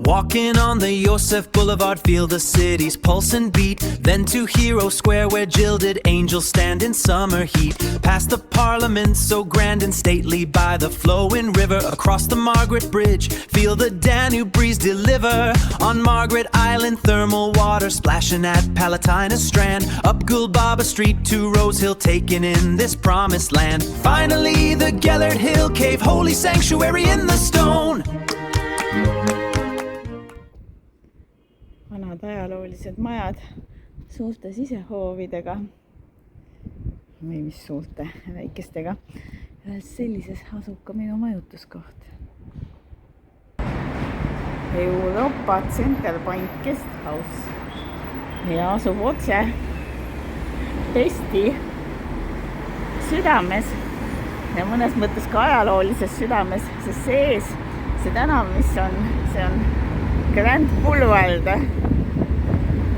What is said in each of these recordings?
Walking on the Yosef Boulevard, feel the city's pulse and beat. Then to Hero Square where jilted angels stand in summer heat. Past the Parliament so grand and stately by the flowing river. Across the Margaret Bridge, feel the Danube breeze deliver. On Margaret Island, thermal water splashing at Palatina Strand. Up Gulbaba Street to Rose Hill, taking in this promised land. Finally the Gellert Hill Cave, holy sanctuary in the stone. Vanad ajaloolised majad suurte sisehoovidega või mis suurte väikestega. Ühes sellises asub ka minu majutuskoht. Euroopa Center Point Guesthouse ja asub otse Pesti südames ja mõnes mõttes ka ajaloolises südames, sest sees see tänav, mis on, see on Grand Boulevard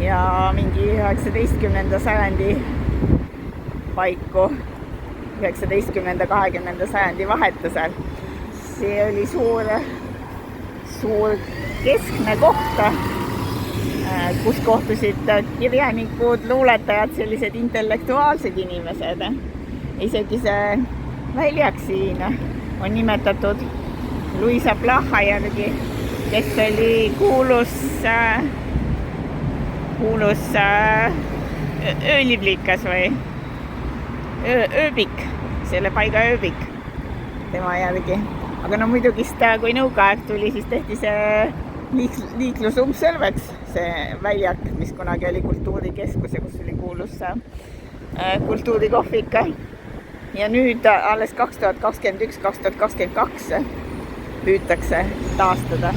ja mingi 19. sajandi paiku, 19.–20. sajandi vahetusel. See oli suur keskne koht, kus kohtusid kirjanikud, luuletajad, sellised intellektuaalsed inimesed. Isegi see väljak siin on nimetatud Luisa Plaha järgi, kes oli kuulus ööliblikas või ööbik, selle paiga ööbik tema järgi. Aga no muidugi kui nõukaaeg tuli, siis tehti see liiklus umbsõlveks, see väljak, mis kunagi oli kultuurikeskus ja kus oli kuulus kultuurikohvik. Ja nüüd alles 2021–2022 püütakse taastada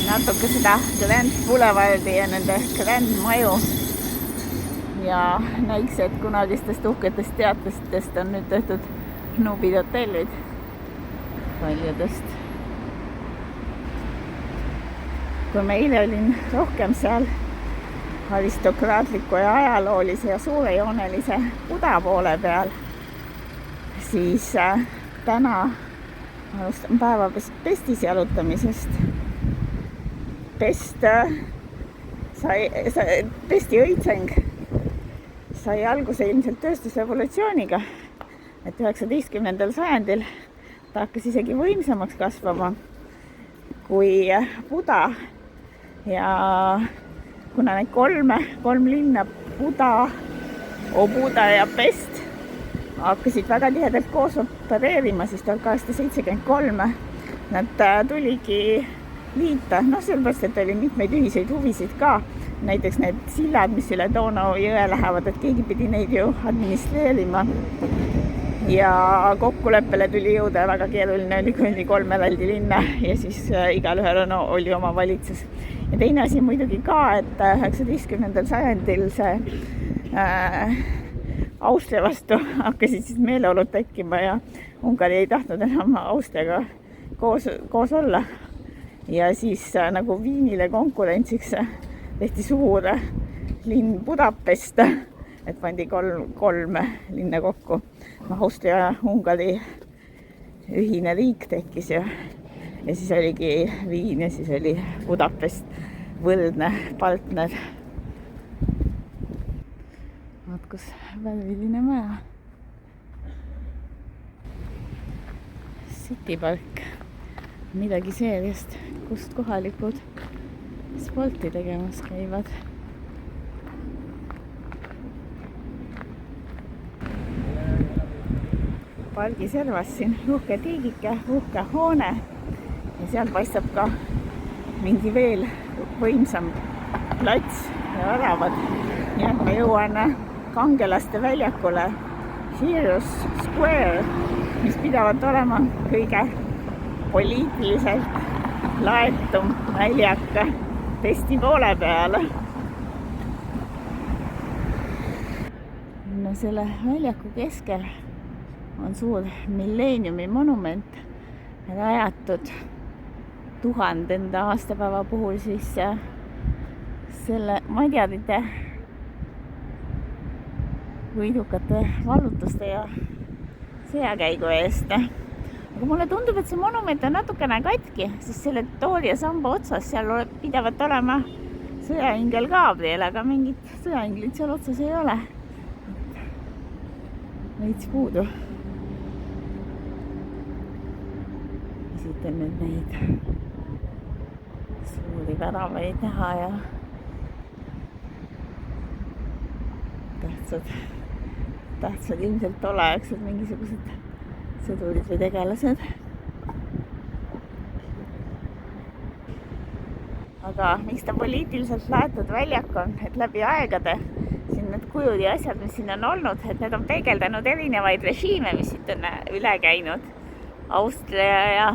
natuke seda Grand Boulevardi ja nende Grand maju ja näiks, et kunagistest uhketest teatristest on nüüd tehtud nubid hotellid paljudest. Kui ma eile olin rohkem seal aristokraatliku ja ajaloolise ja suurejoonelise Buda poole peal, siis täna alustan päeva Pestis jalutamisest. Pesti õitseng sai alguse ilmselt tööstusrevolutsiooniga, et 19. sajandil ta hakkas isegi võimsamaks kasvama kui Buda ja kuna need kolm linna, Buda, Obuda ja Pest, hakkasid väga tihedalt koos opereerima, siis 1873 nad tuligi liita, sellepärast, et oli mitmeid ühiseid huvisid ka. Näiteks need sillad, mis üle Donau jõe lähevad, et keegi pidi neid ju administreerima. Ja kokkuleppele tuli jõuda, väga keeruline oli kuni 3 eraldi linna ja siis igalühel oli oma valitsus. Ja teine asi muidugi ka, et 19. sajandil see Austria vastu hakkasid siis meeleolud tekkima ja Ungari ei tahtnud enam Austriaga koos olla. Ja siis nagu Viinile konkurentsiks tehti suur linn Budapest, et pandi kolm linna kokku. Austria ja Ungari ühine riik tekkis ja siis oligi Viin ja siis oli Budapest võrdne partner. Vaat kus värviline maja. City Park. Midagi seeriast, kust kohalikud sporti tegemas käivad. Pargi servas siin uhke tiigike, uhke hoone ja seal paistab ka mingi veel võimsam plats ja väravad. Ja ma jõuan Kangelaste väljakule Heroes Square, mis pidavat olema kõige poliitiliselt laetum väljak Pesti poole peale. No selle väljaku keskel on suur milleeniumi monument rajatud 1000. aastapäeva puhul siis selle madjarite võidukate vallutuste ja sõjakäigu eest. aga mulle tundub, et see monument on natukene katki, sest selle tooli ja samba otsas seal tuleb pidevalt olema sõjaingel Gabriel, aga mingit sõjainglit seal otsas ei ole. Veits puudu. Siit on nüüd neid suuri väravaid näha ja tähtsad ilmselt tolleaegsed mingisugused sõdurid või tegelased. Aga miks ta poliitiliselt laetud väljak on, et läbi aegade siin need kujud ja asjad, mis siin on olnud, et need on peegeldanud erinevaid režiime, mis siit on üle käinud. Austria ja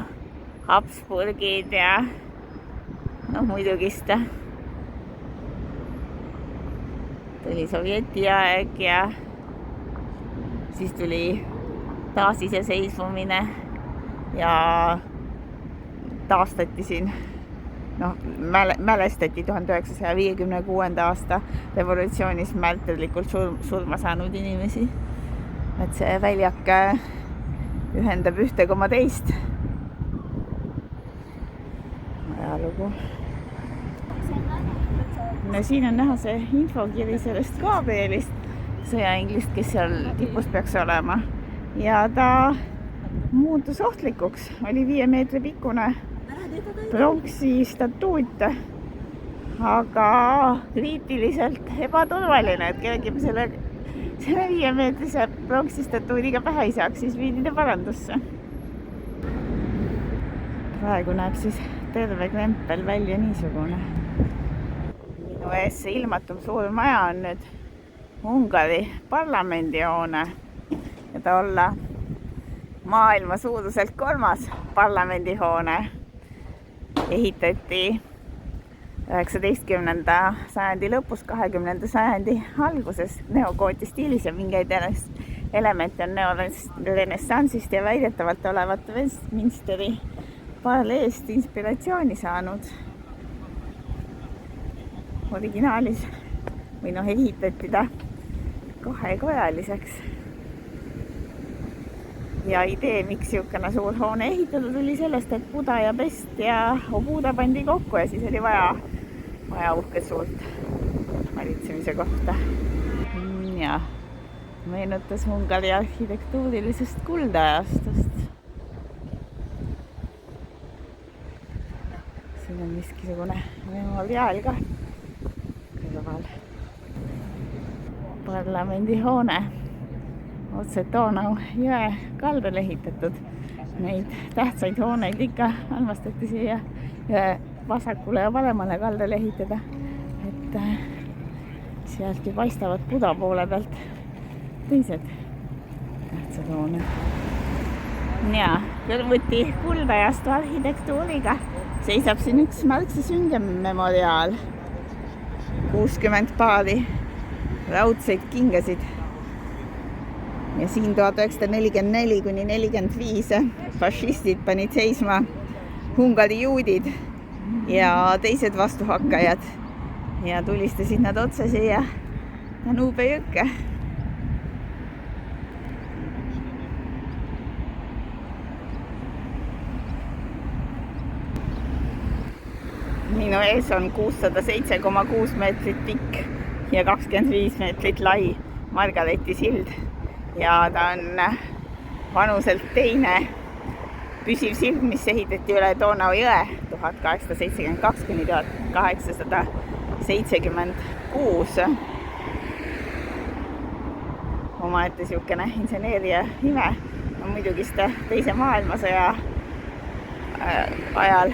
Habsburgid ja muidugist tuli Sovjeti aeg ja siis tuli taasiseseisvumine ja taastati siin, mälestati 1956. aasta revolutsioonis märterlikult surma saanud inimesi. Et see väljak ühendab 1,2 ajalugu. No siin on näha see infokiri sellest Gabrielist, sõjainglist, kes seal tipus peaks olema. Ja ta muutus ohtlikuks, oli 5 meetri pikkune pronksi statuut, aga kriitiliselt ebaturvaline, et kellegi selle 5 meetrise pronksi statuudiga pähe ei saaks, siis viidi ta parandusse. Praegu näeb siis terve krempel välja niisugune. Minu ees see ilmatum suur maja on nüüd Ungari parlamendihoone ja ta olla maailma suuruselt 3. parlamendihoone. Ehitati 19. sajandi lõpus, 20. sajandi alguses neogooti stiilis ja mingeid elemente on neorenessanssist ja väidetavalt olevat Westminsteri paleest inspiratsiooni saanud. Originaalis või ehitati ta 2-kojaliseks. Ja idee, miks niisugune suur hoone ehitada, tuli sellest, et Buda ja Pest ja Obuda pandi kokku ja siis oli vaja uhket suurt valitsemise kohta. Ja meenutas Ungari arhitektuurilisest kuldajastust. Siin on miskisugune memoriaal ka kõrval. Parlamendihoone otse Donau jõe kaldal ehitatud. Neid tähtsaid hooneid ikka armastati siia vasakule ja paremale kaldale ehitada. Et sealtki paistavad Buda poole pealt teised tähtsad hooned. Ja kõrvuti kuldajastu arhitektuuriga seisab siin üks märksa süngem memoriaal. 60 paari raudseid kingasid. Ja siin 1944–45 fašistid panid seisma Ungari juudid ja teised vastuhakkajad ja tulistasid nad otse siia Danube jõkke. Minu ees on 607,6 meetrit pikk ja 25 meetrit lai Margareti sild. Ja ta on vanuselt teine püsiv sild, mis ehitati üle Donau jõe 1872–1876. Omaette siukene inseneeria ime on muidugi seda teise maailmasõja ajal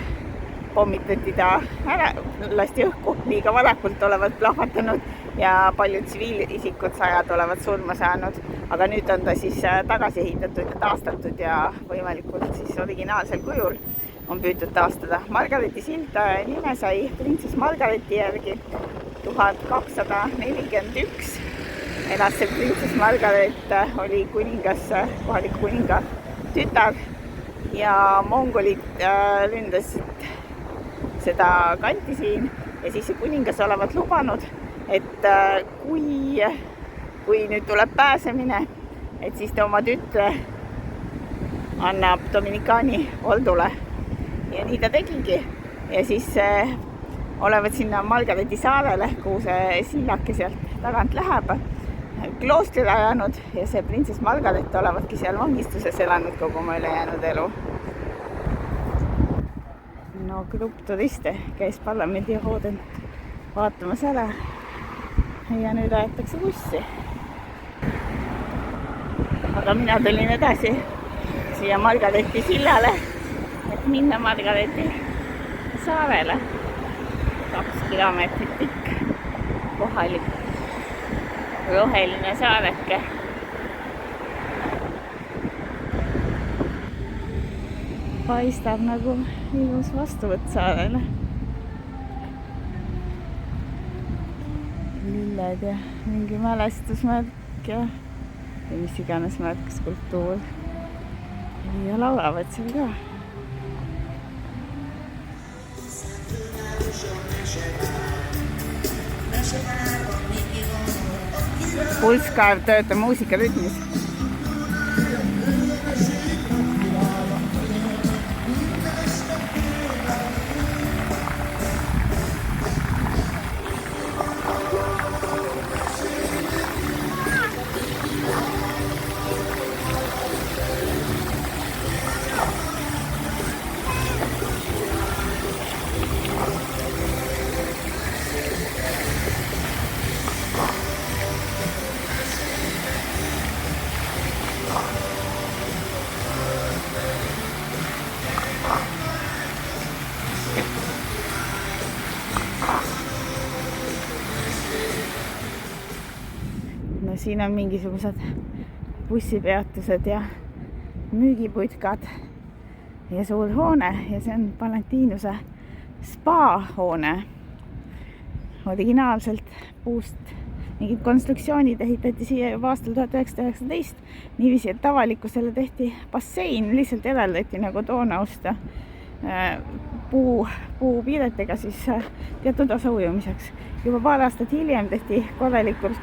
pommitati ta ära, lasti õhku liiga varakult olevat plahvatanud ja paljud tsiviilisikud, 100 olevat surma saanud. Aga nüüd on ta siis tagasi ehitatud ja taastatud ja võimalikult siis originaalsel kujul on püütud taastada. Margareti sild nime sai printsess Margareti järgi 1241. Elas see printsess Margaret oli kuningas, kohalik kuninga tütar ja mongolid ründasid seda kanti siin ja siis see kuningas olevat lubanud, et kui nüüd tuleb pääsemine, et siis ta oma tütre annab Dominikaani oldule. Ja nii ta tegigi. Ja siis olevat sinna Margareti saarele, kuhu see sillake sealt tagant läheb, kloostrile ajanud ja see printsess Margaret olevatki seal vangistuses elanud kogu oma ülejäänud elu. No grupp turiste käis parlamendi hooden vaatamas ära ja nüüd aetakse bussi. Aga mina tulin edasi siia Margareti sillale, et minna Margareti saarele. 2 kilomeetrit pikk kohalik roheline saareke. Paistab nagu ilus vastuvõtt saarele. Lilled ja mingi mälestusmärk ja mis iganes märk, skulptuur. Ja laulavad seal ka. Pulsskaev töötab muusikarütmis. No siin on mingisugused bussipeatused ja müügiputkad ja suur hoone ja see on Palantinuse spa hoone. Originaalselt puust mingid konstruktsioonid ehitati siia juba aastal 1919 niiviisi, et avalikkusele tehti bassein, lihtsalt eraldati nagu Donaust puupiiretega siis teatud osa ujumiseks. Juba paar aastat hiljem tehti korralikult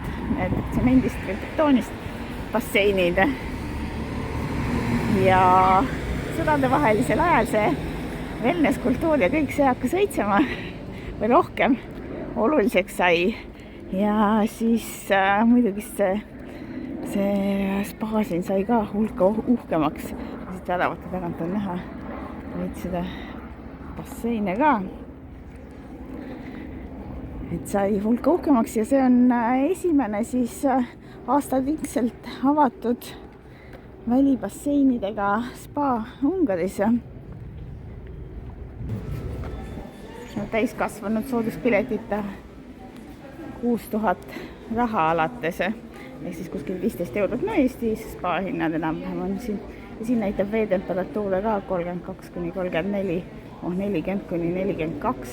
tsemendist või betoonist basseinid. Ja sõdadevahelisel ajal see wellness-kultuur ja kõik see hakkas õitsema või rohkem oluliseks sai. Ja siis muidugi see spa siin sai ka hulka uhkemaks. Siit väravate tagant on näha võid seda basseine ka. Et sai hulka uhkemaks ja see on esimene siis aastaringselt avatud välibasseinidega spa Ungaris. Täiskasvanud sooduspiletita 6000 raha alates. Ehk siis kuskil 15 eurot. No Eestis spa hinnad enam-vähem on siin. Ja siin näitab veetemperatuure ka 32–34, 40–42.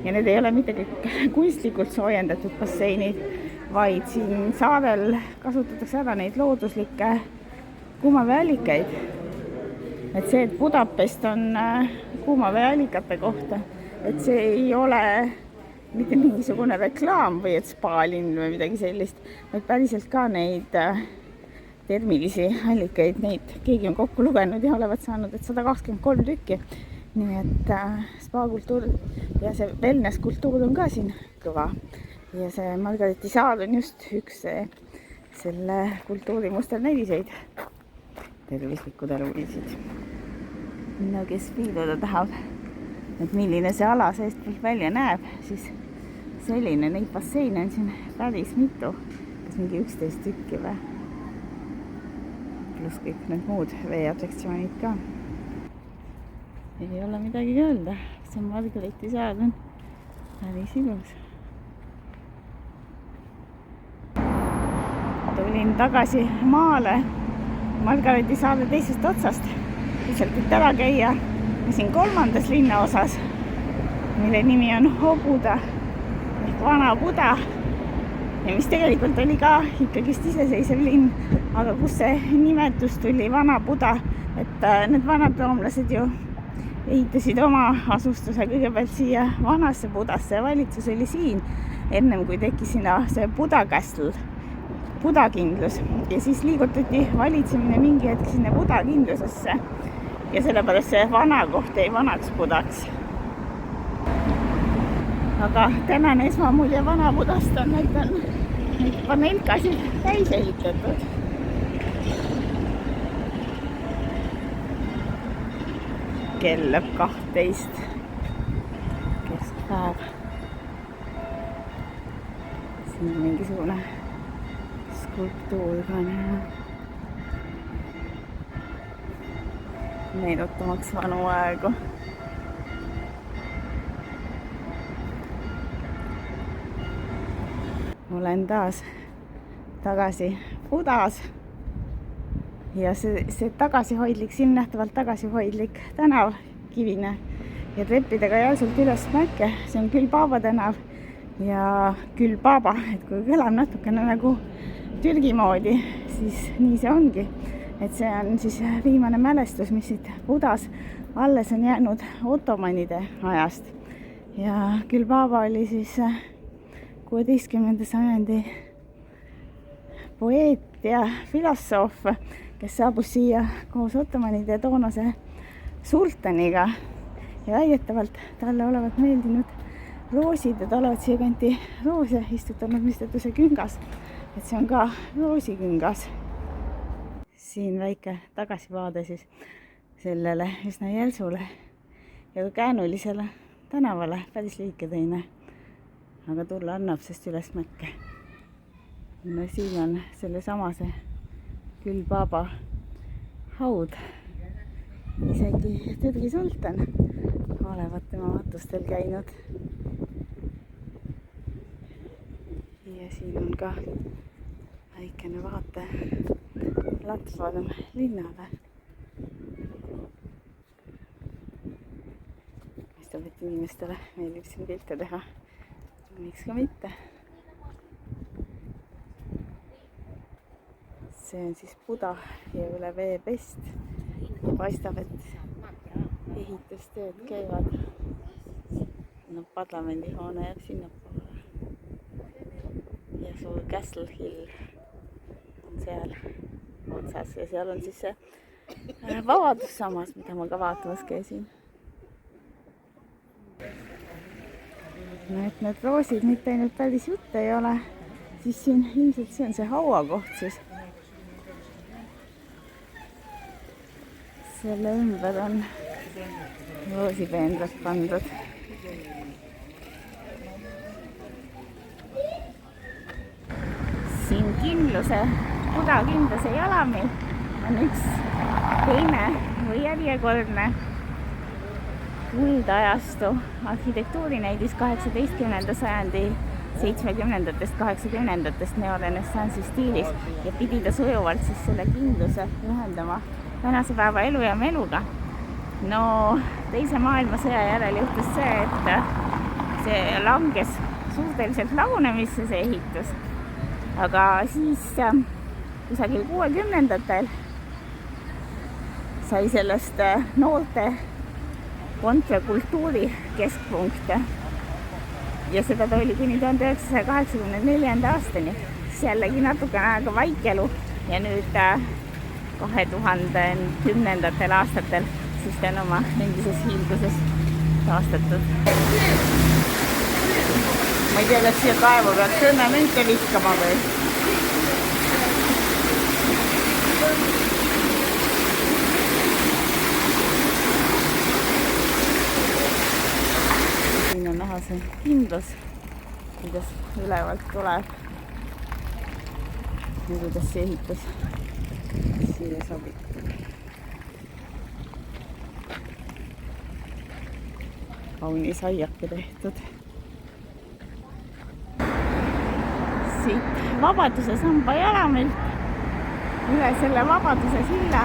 Ja need ei ole mitte kõik kunstlikult soojendatud basseinid, vaid siin saarel kasutatakse ära neid looduslikke kuumaveeallikaid. Et see, et Budapest on kuumaveeallikate kohta, et see ei ole mitte mingisugune reklaam või et spaalinn või midagi sellist, vaid päriselt ka neid termilisi allikaid, neid keegi on kokku lugenud ja olevat saanud, et 123 tükki. Nii et spa-kultuur ja see wellness-kultuur on ka siin kõva. Ja see Margareti saar on just üks selle kultuuri musternäidiseid. Tervislikud eluviisid. No kes piiluda tahab, et milline see ala seest välja näeb, siis selline, neid basseine on siin päris mitu. Kas mingi 11 tükki või? Plus kõik need muud veeattraktsioonid ka. Ei ole midagi öelda, see Margareti saar on päris ilus. Tulin tagasi maale Margareti saare teisest otsast, lihtsalt et ära käia siin 3. linnaosas, mille nimi on Hobuda ehk Vana Buda ja mis tegelikult oli ka ikkagist iseseisev linn, aga kus see nimetus tuli Vana Buda, et need vanad roomlased ju ehitasid oma asustuse kõigepealt siia vanasse Budasse ja valitsus oli siin ennem kui tekkis sinna see Buda Castle, Buda kindlus ja siis liigutati valitsemine mingi hetk sinna Buda kindlusesse ja sellepärast see vana koht jäi vanaks Budaks. aga tänane esmamulje vana Budast on, et on neid panelkasid täis ehitatud. kell lööb 12 keskpäev. siin on mingisugune skulptuur ka näha, meenutamaks vanu aegu. olen taas tagasi Budas ja see tagasihoidlik, silmnähtavalt tagasihoidlik tänav, kivine ja treppidega järsult üles mäkke, see on Gülbaba tänav ja Gülbaba, et kui kõlab natukene nagu Türgi moodi, siis nii see ongi. Et see on siis viimane mälestus, mis siit Budas alles on jäänud ottomanide ajast. Ja Gülbaba oli siis 16. sajandi poeet ja filosoof, kes saabus siia koos ottomanide toonase sultaniga ja väidetavalt talle olevat meeldinud roosid ja ta olevat siia kanti roose istutanud, mistõttu see küngas, et see on ka roosiküngas. Siin väike tagasivaade siis sellele üsna jälsule ja käänulisele tänavale, päris liiketeine, aga tulla annab, sest üles mäkke. No siin on selle samase Gülbaba haud. Isegi Türgi sultan olevat tema matustel käinud. Ja siin on ka väikene vaate platvorm linnale. Mõistab, et inimestele meeldib siin pilte teha. Miks ka mitte. See on siis Buda ja üle vee pest. Ja paistab, et ehitustööd käivad. No, parlamendihoone jääb sinnapoole. Ja suur Castle Hill on seal otsas ja seal on siis see vabadussammas, mida ma ka vaatamas käisin. No, et need roosid mitte ainult päris jutt ei ole, siis siin ilmselt see on see hauakoht siis. Selle ümber on roosipeenrad pandud. Siin Buda kindluse jalamil on üks teine või järjekordne kuldajastu arhitektuurinäidis 18. sajandi 70-ndatest, 80-ndatest neorenessansi stiilis ja pidi ta sujuvalt siis selle kindluse ühendama tänase päeva elu ja meluga. No, teise maailmasõja järel juhtus see, et see langes suhteliselt lagunemisse see ehitus. Aga siis kusagil 60-ndatel sai sellest noorte kontrakultuuri keskpunkte ja seda ta oli kuni 1984. aastani. Siis jällegi natukene aega vaikelu ja nüüd 2010. aastatel siis ta on oma endises hiilduses taastatud. Ma ei tea, kas siia kaevu peaks õnne münte viskama või? Siin on näha see kindlus, kuidas ülevalt tuleb ja kuidas see ehitus siia sobib. Kaunis aiake tehtud. Siit Vabaduse samba jalamilt üle selle Vabaduse silla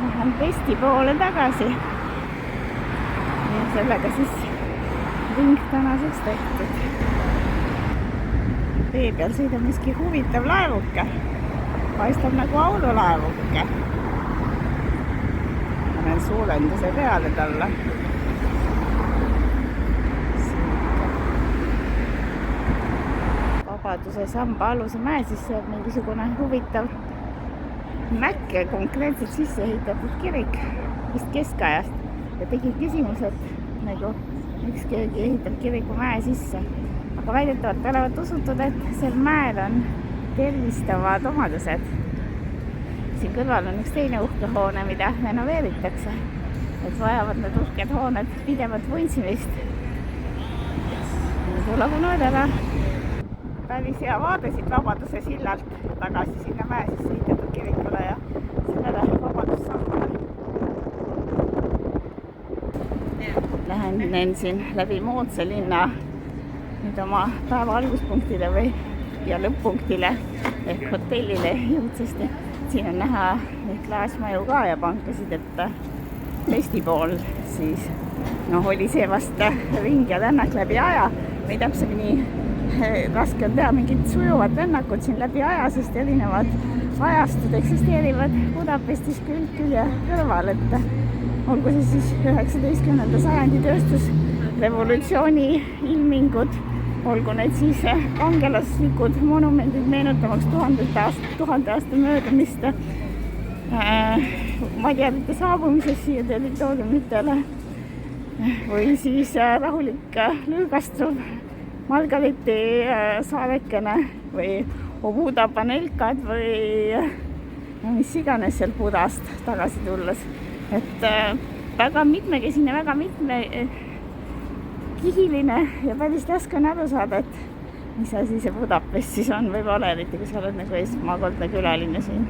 lähen pesti poole tagasi ja sellega siis ring tänaseks tehtud. Tee peal sõidab miski huvitav laevuke. Paistab nagu aululaevuke. Panen suurenduse peale talle. Vabaduse samba aluse mäe, siis see on mingisugune huvitav mäkke konkreetselt sisse ehitatud kirik. vist keskajast ja tekib küsimus, et nagu miks keegi ehitab kiriku mäe sisse. Aga väidetavalt olevat usutud, et sel mäel on tervistavad omadused. Siin kõrval on üks teine uhke hoone, mida renoveeritakse. Et vajavad need uhked hooned pidevat vuntsimist. Lagunõõdele päris hea vaade siit Vabaduse sillalt tagasi sinna mäe sisse ehitatud kirikule ja sellele Vabadussammule. Lähen siin läbi moodsa linna nüüd oma päeva alguspunktile ja lõpp-punktile ehk hotellile jõudsesti. Siin on näha neid klaasmaju ka ja pankasid, et Eesti pool siis oli see vast ring ja lännak läbi aja või täpsemini raske on teha mingit sujuvat rännakut siin läbi aja, sest erinevad ajastud eksisteerivad Budapestis külje kõrval, et olgu see siis 19. sajandi tööstusrevolutsiooni ilmingud, olgu need siis kangelaslikud monumendid meenutamaks 1000 aasta möödumist madjarite saabumisest siia territooriumitele või siis rahulik lõõgastuv Margareti saarekene või Obuda panelkad või mis iganes seal Budast tagasi tulles. Et väga mitmekesine, väga kihiline ja päris raske on aru saada, et mis asi see Budapest siis on või pole, eriti kui sa oled nagu esmakordne külaline siin.